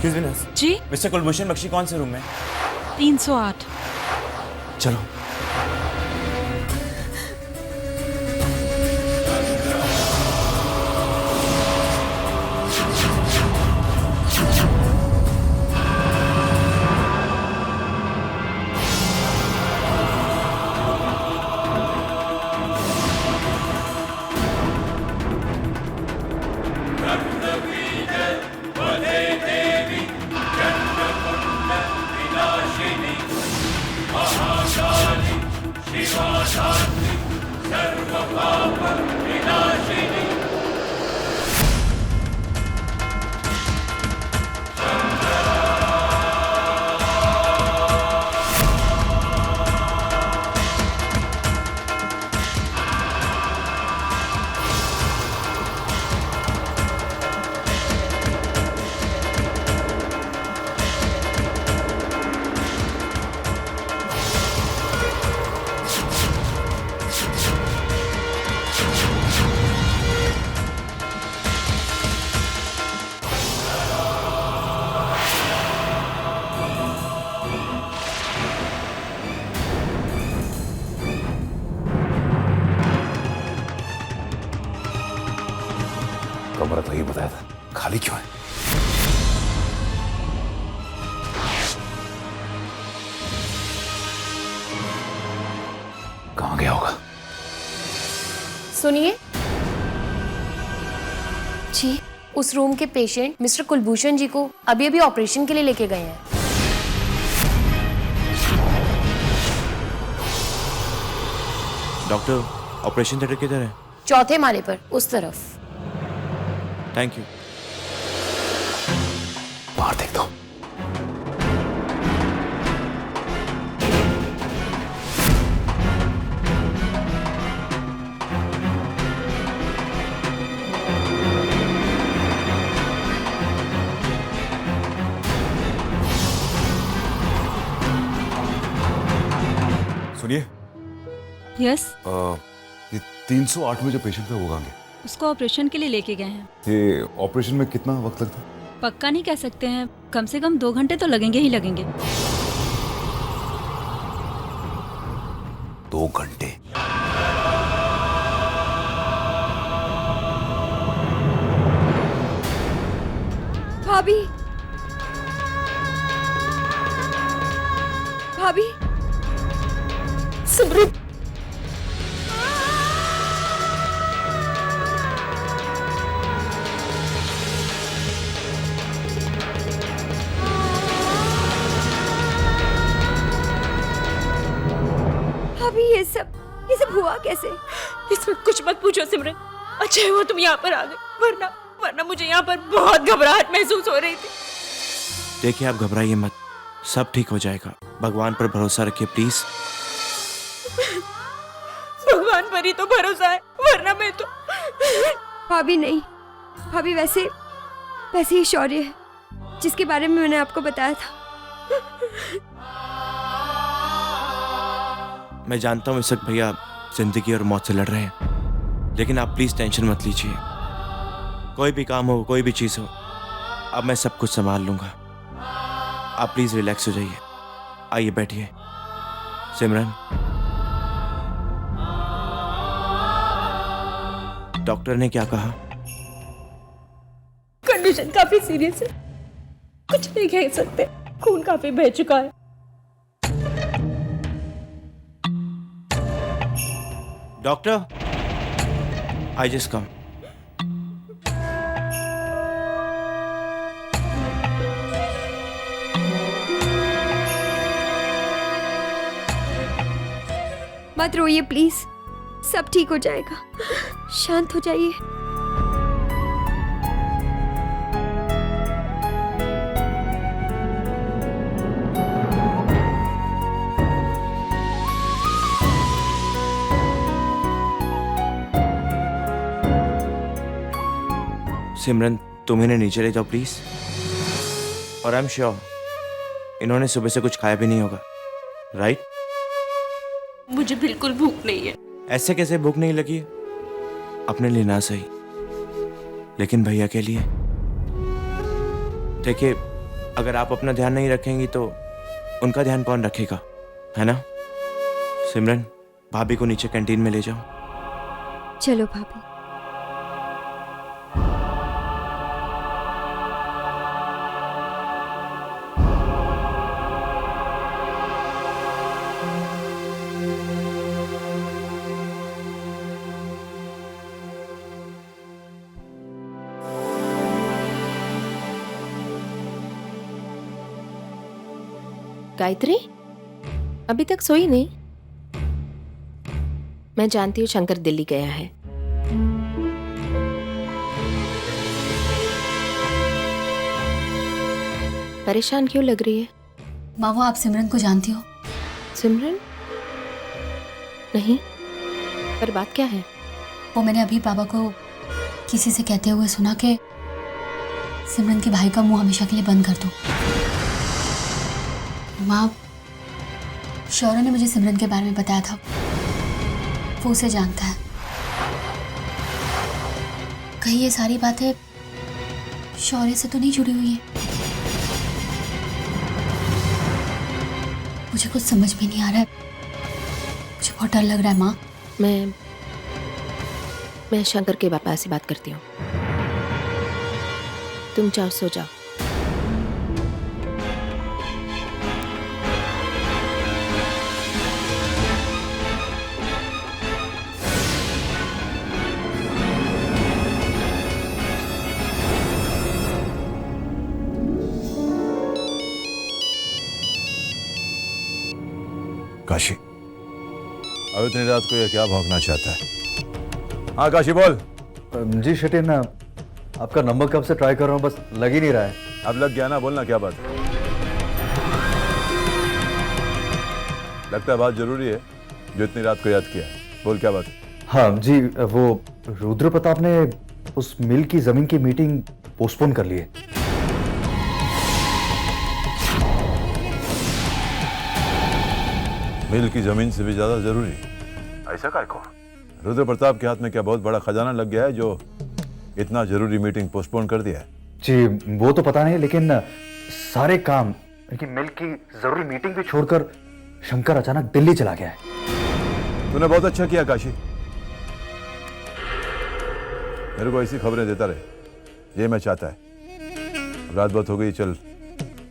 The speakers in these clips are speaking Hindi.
Excuse me nurse. जी। मिस्टर कुलभूषण बख्शी कौन से रूम में? 308। चलो। कमरा तो ये बताया था, खाली क्यों है? कहां गया होगा? सुनिए जी, उस रूम के पेशेंट मिस्टर कुलभूषण जी को अभी अभी ऑपरेशन के लिए लेके गए हैं। डॉक्टर, ऑपरेशन थिएटर किधर है? चौथे माले पर, उस तरफ। Thank you. बाहर देख दो। सुनिए, यस। ये 308 में जो पेशेंट था वो कहाँ गया? उसको ऑपरेशन के लिए लेके गए हैं। ये ऑपरेशन में कितना वक्त लगता है? पक्का नहीं कह सकते हैं, कम से कम 2 घंटे तो लगेंगे ही लगेंगे। 2 घंटे? भाभी, भाभी, सिमरन। भाभी, ये सब हुआ कैसे? इसमें कुछ मत पूछो सिमरन। अच्छा हुआ तुम यहाँ पर आ गए, वरना मुझे यहाँ पर बहुत घबराहट महसूस हो रही थी। देखिए, आप घबराइए मत, सब ठीक हो जाएगा। भगवान पर भरोसा रखिए प्लीज। भगवान पर ही तो भरोसा है, वरना मैं तो। भाभी नहीं, भाभी वैसे ही शौर्य है जिसके बारे में मैंने आपको बताया था। मैं जानता हूँ इस वक्त भैया जिंदगी और मौत से लड़ रहे हैं, लेकिन आप प्लीज टेंशन मत लीजिए। कोई भी काम हो, कोई भी चीज हो, अब मैं सब कुछ संभाल लूंगा। आप प्लीज रिलैक्स हो जाइए। आइए बैठिए। सिमरन, डॉक्टर ने क्या कहा? कंडीशन काफी सीरियस है, कुछ नहीं कह सकते, खून काफी बह चुका है। Doctor, I just come. मत रोइए प्लीज, सब ठीक हो जाएगा। शांत हो जाइए। सिमरन, तुम इन्हें नीचे ले जाओ प्लीज। और आई एम श्योर इन्होंने सुबह से कुछ खाया भी नहीं होगा, राइट? मुझे बिल्कुल भूख नहीं है। ऐसे कैसे भूख नहीं लगी? अपने लिए ना सही, लेकिन भैया के लिए। देखिए, अगर आप अपना ध्यान नहीं रखेंगी तो उनका ध्यान कौन रखेगा, है ना? सिमरन, भाभी को नीचे कैंटीन में ले जाओ। चलो भाभी। गायत्री अभी तक सोई नहीं? मैं जानती हूँ शंकर दिल्ली गया है। परेशान क्यों लग रही है? माँ, वो आप सिमरन को जानती हो? सिमरन? नहीं, पर बात क्या है? वो मैंने अभी पापा को किसी से कहते हुए सुना कि सिमरन के भाई का मुंह हमेशा के लिए बंद कर दो। माँ, शौर्य ने मुझे सिमरन के बारे में बताया था, वो उसे जानता है। कहीं ये सारी बातें शौर्य से तो नहीं जुड़ी हुई है? मुझे कुछ समझ में नहीं आ रहा है, मुझे बहुत डर लग रहा है माँ। मैं शंकर के पापा से बात करती हूँ। तुम जाओ, सो जाओ। काशी, अब इतनी रात को यह क्या भौंकना चाहता है? हाँ काशी बोल। जी शेट्टी ना, आपका नंबर कब से ट्राई कर रहा हूँ, बस लग ही नहीं रहा है। अब लग गया ना, बोलना क्या बात है? लगता है बात जरूरी है जो इतनी रात को याद किया है। बोल क्या बात है? हाँ जी, वो रुद्र प्रताप ने उस मिल की जमीन की मीटिंग पोस्टपोन कर ली है। मिल की जमीन से भी ज्यादा जरूरी? ऐसा काय को? रुद्र प्रताप के हाथ में क्या बहुत बड़ा खजाना लग गया है जो इतना जरूरी मीटिंग पोस्टपोन कर दिया है? जी वो तो पता नहीं, लेकिन सारे काम, लेकिन मिल की जरूरी मीटिंग भी छोड़कर शंकर अचानक दिल्ली चला गया है। तूने बहुत अच्छा किया काशी, मेरे को ऐसी खबरें देता रहे, ये मैं चाहता है। अब रात बहुत हो गई, चल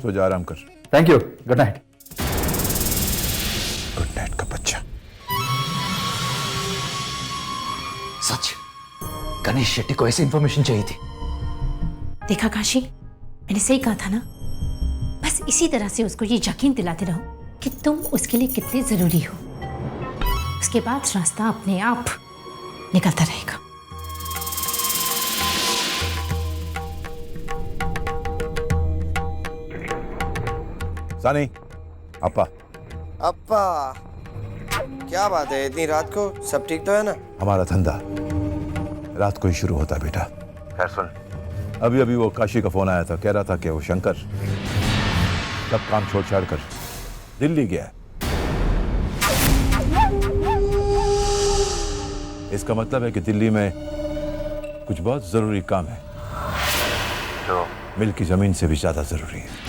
सो जा, आराम कर। Thank you, good night. Good night का बच्चा। सच, गणेश शेट्टी को ऐसी इंफॉर्मेशन चाहिए थी। देखा काशी, मैंने सही कहा था ना। बस इसी तरह से उसको ये यकीन दिलाते रहो कि तुम उसके लिए कितने जरूरी हो। उसके बाद रास्ता अपने आप निकलता रहेगा। सानी, अप्पा। अप्पा, क्या बात है, इतनी रात को सब ठीक तो है ना? हमारा धंधा रात को ही शुरू होता है बेटा। खैर सुन, अभी अभी वो काशी का फोन आया था, कह रहा था कि वो शंकर सब काम छोड़ छाड़ कर दिल्ली गया है। इसका मतलब है कि दिल्ली में कुछ बहुत जरूरी काम है जो मिल की जमीन से भी ज्यादा जरूरी है।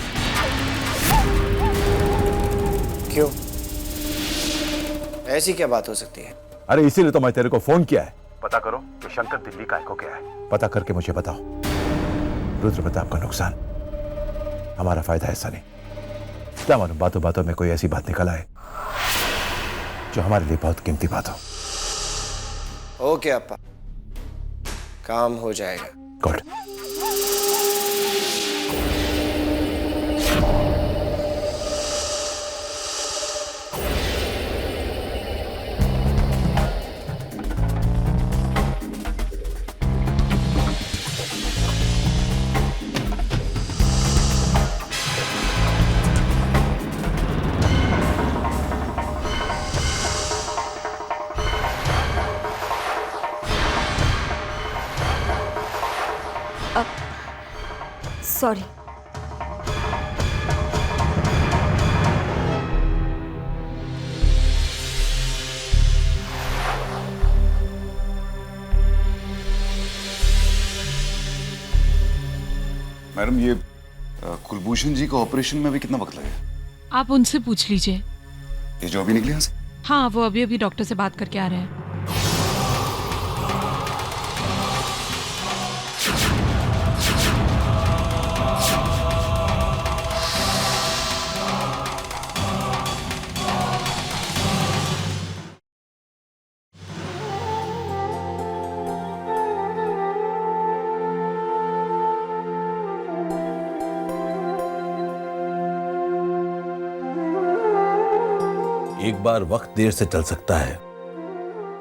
क्यों? ऐसी क्या बात हो सकती है? अरे इसीलिए तो मैं तेरे को फोन किया है। पता करो कि शंकर दिल्ली का को गया है। पता करके मुझे बताओ। रुद्र प्रताप का नुकसान हमारा फायदा, ऐसा नहीं। क्या मालूम बातों बातों में कोई ऐसी बात निकल आए जो हमारे लिए बहुत कीमती बात हो। ओके अप्पा, काम हो जाएगा। गुड। सॉरी। मैडम, ये कुलभूषण जी को ऑपरेशन में अभी कितना वक्त लगेगा? आप उनसे पूछ लीजिए। ये जो अभी निकले यहाँ से? हाँ, वो अभी अभी डॉक्टर से बात करके आ रहे हैं। एक बार वक्त देर से चल सकता है,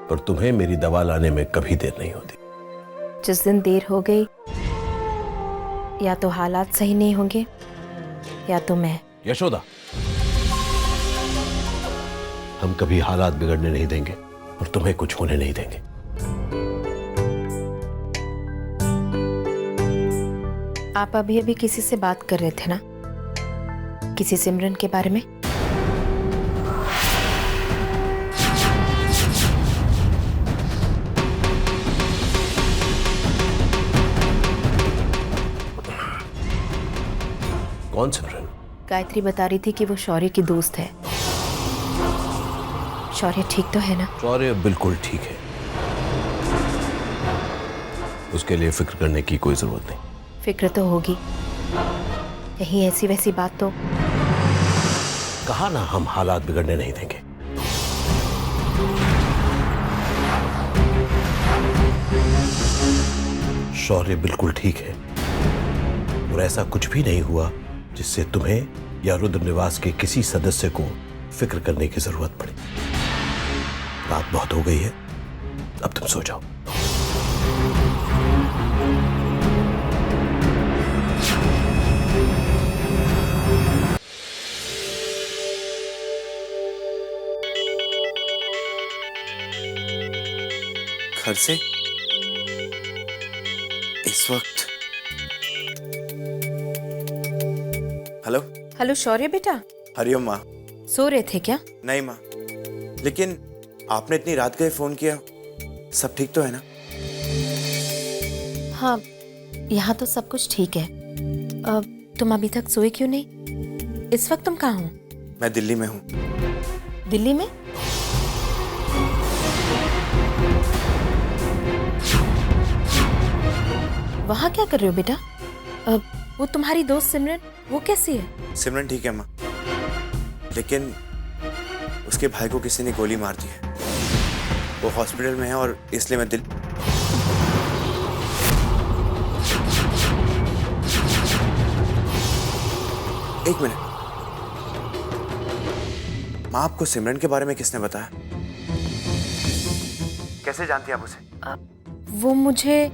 पर तुम्हें मेरी दवा लाने में कभी देर नहीं होती। जिस दिन देर हो गई, या तो हालात सही नहीं होंगे या तो मैं। यशोदा, हम कभी हालात बिगड़ने नहीं देंगे और तुम्हें कुछ होने नहीं देंगे। आप अभी अभी किसी से बात कर रहे थे ना, किसी सिमरन के बारे में? कौन सिमरन? गायत्री बता रही थी कि वो शौर्य की दोस्त है। शौर्य ठीक तो है ना? शौर्य बिल्कुल ठीक है, उसके लिए फिक्र करने की कोई जरूरत नहीं। फिक्र तो होगी, कहीं ऐसी वैसी बात तो। कहा ना, हम हालात बिगड़ने नहीं देंगे। शौर्य बिल्कुल ठीक है और ऐसा कुछ भी नहीं हुआ जिससे तुम्हें या रुद्र निवास के किसी सदस्य को फिक्र करने की जरूरत पड़े। रात बहुत हो गई है, अब तुम सो जाओ। घर से इस वक्त? हेलो हेलो शौर्य बेटा। हरिओम माँ। सो रहे थे क्या? नहीं माँ, लेकिन आपने इतनी रात गए फोन किया, सब ठीक तो है ना? हाँ, यहाँ तो सब कुछ ठीक है। तुम अभी तक सोए क्यों नहीं? इस वक्त तुम कहाँ हो? मैं दिल्ली में हूँ। दिल्ली में? वहाँ क्या कर रहे हो बेटा? वो तुम्हारी दोस्त सिमरन, वो कैसी है? सिमरन ठीक है माँ, लेकिन उसके भाई को किसी ने गोली मार दी है। वो हॉस्पिटल में है और इसलिए मैं एक मिनट माँ, आपको सिमरन के बारे में किसने बताया? कैसे जानती हैं आप उसे? वो मुझे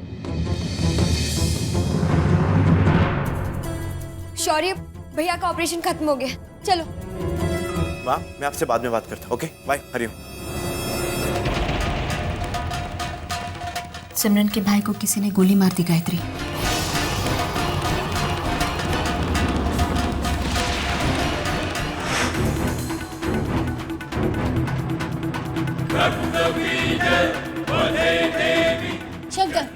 शौर्य भैया का ऑपरेशन खत्म हो गया, चलो। माँ, मैं आपसे बाद में बात करता हूँ। Okay bye, Hariom. सिमरन के भाई को किसी ने गोली मार दी गायत्री। शंकर,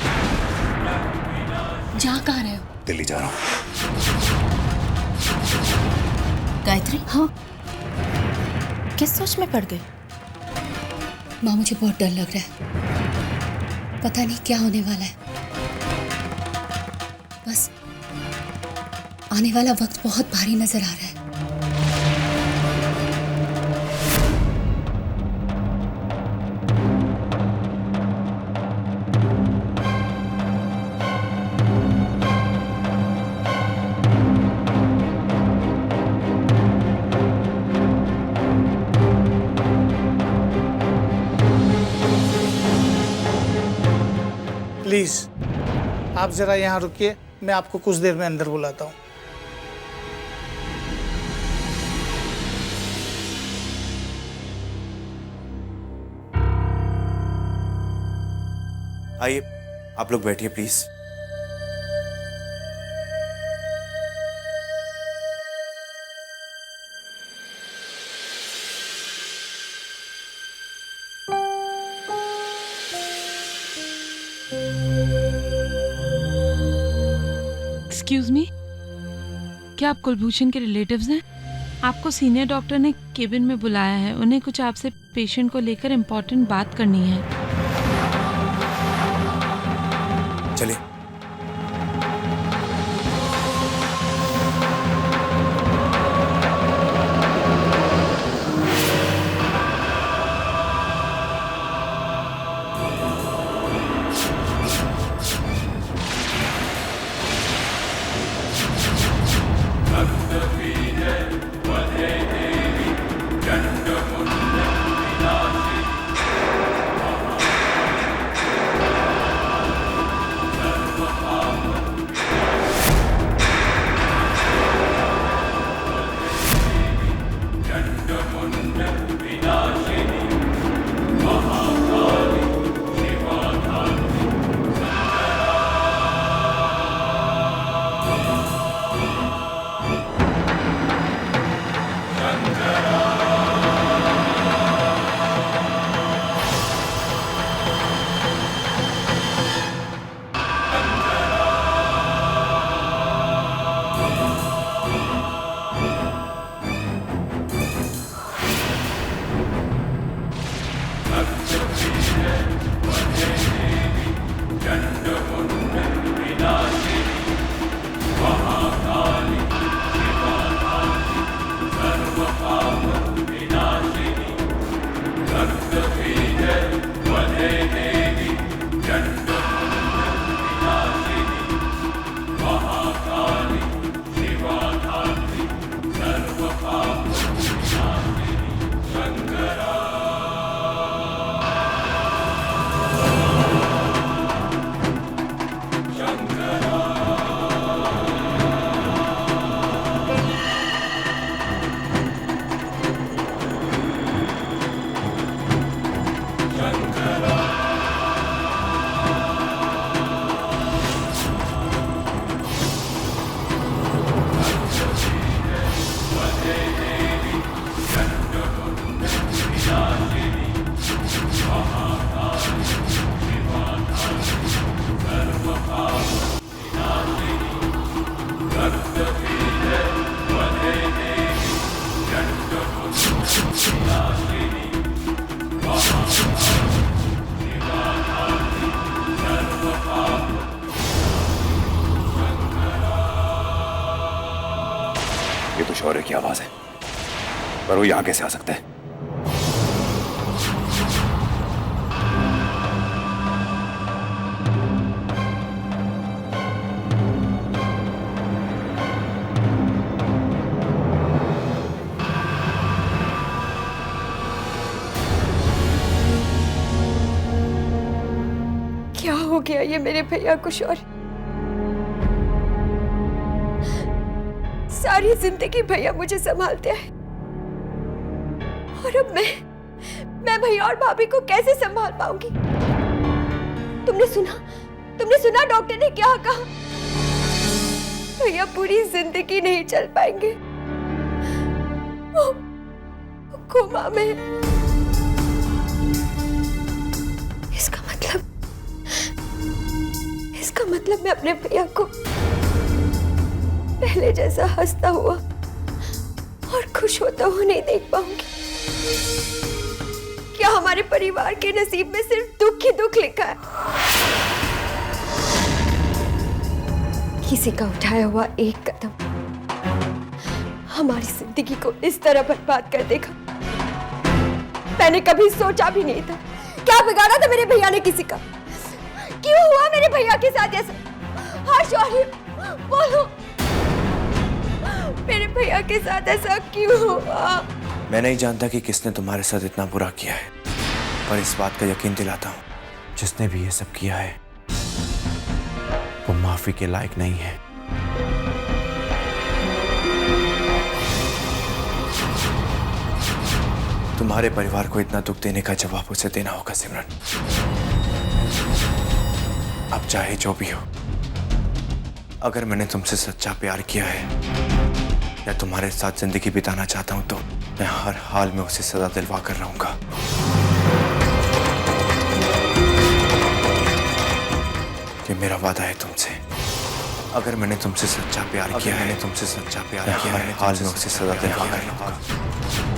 जा कहाँ रहे हो? दिल्ली जा रहा हूँ। गायत्री, हाँ किस सोच में पड़ गए? माँ, मुझे बहुत डर लग रहा है, पता नहीं क्या होने वाला है। बस आने वाला वक्त बहुत भारी नजर आ रहा है। प्लीज आप जरा यहाँ रुकिए, मैं आपको कुछ देर में अंदर बुलाता हूँ। आइए, आप लोग बैठिए प्लीज। एक्सक्यूज मी, क्या आप कुलभूषण के रिलेटिव्स हैं? आपको सीनियर डॉक्टर ने केबिन में बुलाया है। उन्हें कुछ आपसे पेशेंट को लेकर इम्पोर्टेंट बात करनी है। चलिए। ये तो शौर्य की आवाज है, पर वो यहां कैसे आ सकता है? क्या हो गया ये मेरे भैया को शौर्य? सारी जिंदगी भैया मुझे संभालते आए और अब मैं भैया और भाभी को कैसे संभाल पाऊंगी? तुमने सुना डॉक्टर ने क्या कहा? भैया पूरी जिंदगी नहीं चल पाएंगे, वो कोमा में। इसका मतलब मैं अपने भैया को पहले जैसा हंसता हुआ और खुश होता हुआ नहीं देख पाऊंगी। क्या हमारे परिवार के नसीब में सिर्फ दुख ही दुख लिखा है? किसी का उठाया हुआ एक कदम हमारी जिंदगी को इस तरह बर्बाद कर देगा, मैंने कभी सोचा भी नहीं था। क्या बिगाड़ा था मेरे भैया ने किसी का? क्यों हुआ मेरे भैया के साथ ऐसा? हाँ शौर्य, बोलो, मेरे भैया के साथ ऐसा क्यों हुआ? मैं नहीं जानता कि किसने तुम्हारे साथ इतना बुरा किया है, पर इस बात का यकीन दिलाता हूँ, जिसने भी ये सब किया है वो माफी के लायक नहीं है। तुम्हारे परिवार को इतना दुख देने का जवाब उसे देना होगा सिमरन। अब चाहे जो भी हो, अगर मैंने तुमसे सच्चा प्यार किया है या तुम्हारे साथ जिंदगी बिताना चाहता हूं तो मैं हर हाल में उसे सजा दिलवा कर रहूंगा। ये मेरा वादा है तुमसे। अगर मैंने तुमसे सच्चा प्यार किया है, मैंने तुमसे सच्चा प्यार किया है, हाल में उसे सजा दिलवा कर रहूंगा।